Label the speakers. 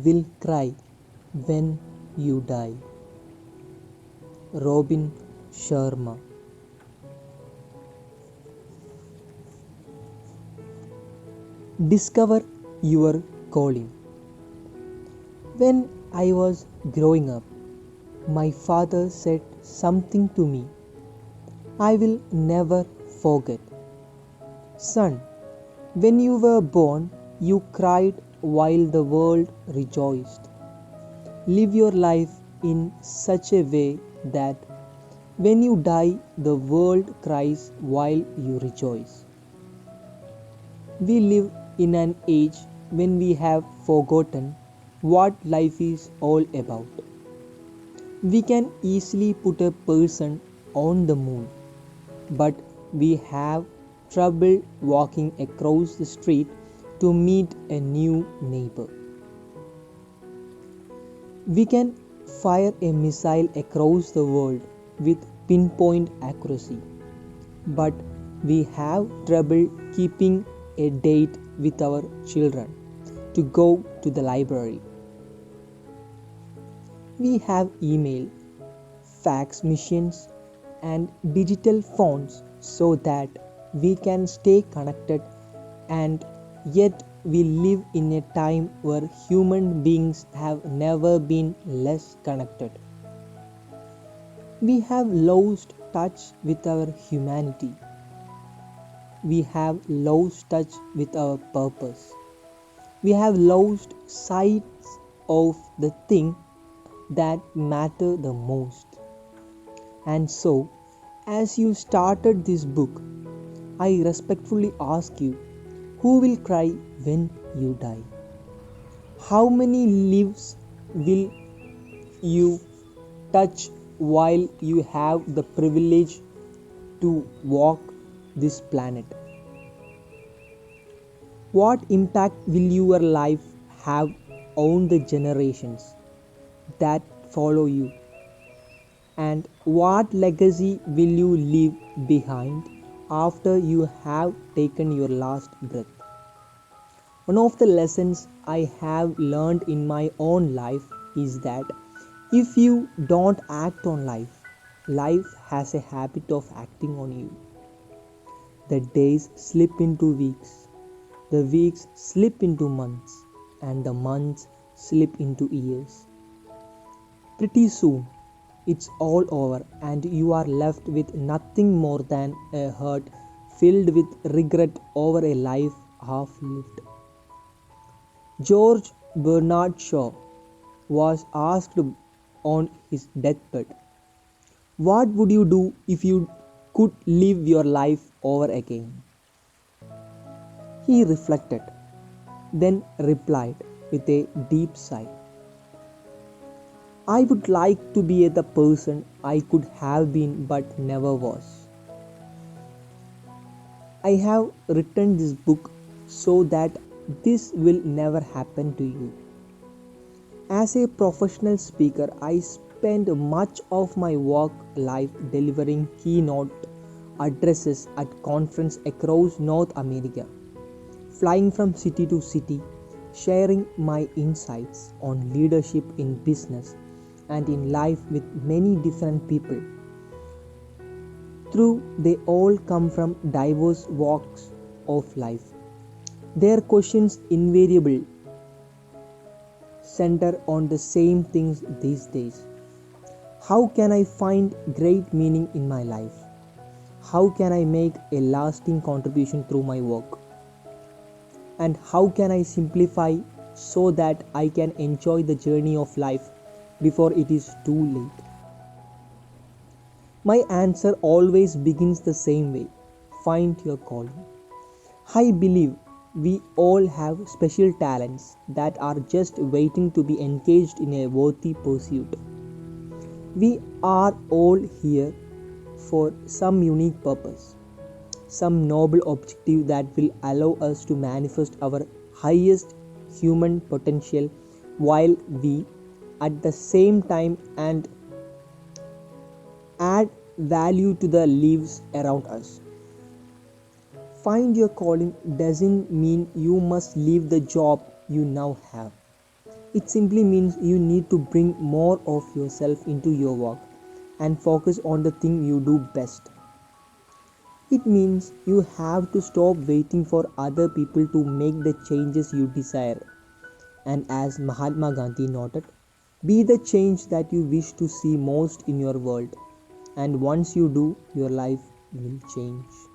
Speaker 1: will cry when you die. Robin Sharma. Discover your calling. When I was growing up, my father said something to me I will never forget. Son, when you were born, you cried while the world rejoiced. Live your life in such a way that when you die, the world cries while you rejoice. We live in an age when we have forgotten what life is all about. We can easily put a person on the moon, but we have trouble walking across the street to meet a new neighbor. We can fire a missile across the world with pinpoint accuracy, but we have trouble keeping a date with our children to go to the library. We have email, fax machines, and digital phones so that we can stay connected, and yet we live in a time where human beings have never been less connected. We have lost touch with our humanity. We have lost touch with our purpose. We have lost sight of the thing that matter the most. And so, as you started this book, I respectfully ask you, who will cry when you die? How many lives will you touch while you have the privilege to walk this planet? What impact will your life have on the generations that follow you? And what legacy will you leave behind after you have taken your last breath? One of the lessons I have learned in my own life is that if you don't act on life, life has a habit of acting on you. The days slip into weeks, the weeks slip into months, and the months slip into years. Pretty soon, it's all over, and you are left with nothing more than a heart filled with regret over a life half lived. George Bernard Shaw was asked on his deathbed, what would you do if you could live your life over again? He reflected, then replied with a deep sigh, I would like to be the person I could have been but never was. I have written this book so that this will never happen to you. As a professional speaker, I spend much of my work life delivering keynote addresses at conferences across North America, flying from city to city, sharing my insights on leadership in business and in life with many different people. Through they all come from diverse walks of life. Their questions invariably center on the same things these days. How can I find great meaning in my life? How can I make a lasting contribution through my work? And how can I simplify so that I can enjoy the journey of life before it is too late? My answer always begins the same way. Find your calling. I believe we all have special talents that are just waiting to be engaged in a worthy pursuit. We are all here for some unique purpose, some noble objective that will allow us to manifest our highest human potential while we at the same time and add value to the lives around us. Find your calling doesn't mean you must leave the job you now have. It simply means you need to bring more of yourself into your work and focus on the thing you do best. It means you have to stop waiting for other people to make the changes you desire. And as Mahatma Gandhi noted, be the change that you wish to see most in your world. And once you do, your life will change.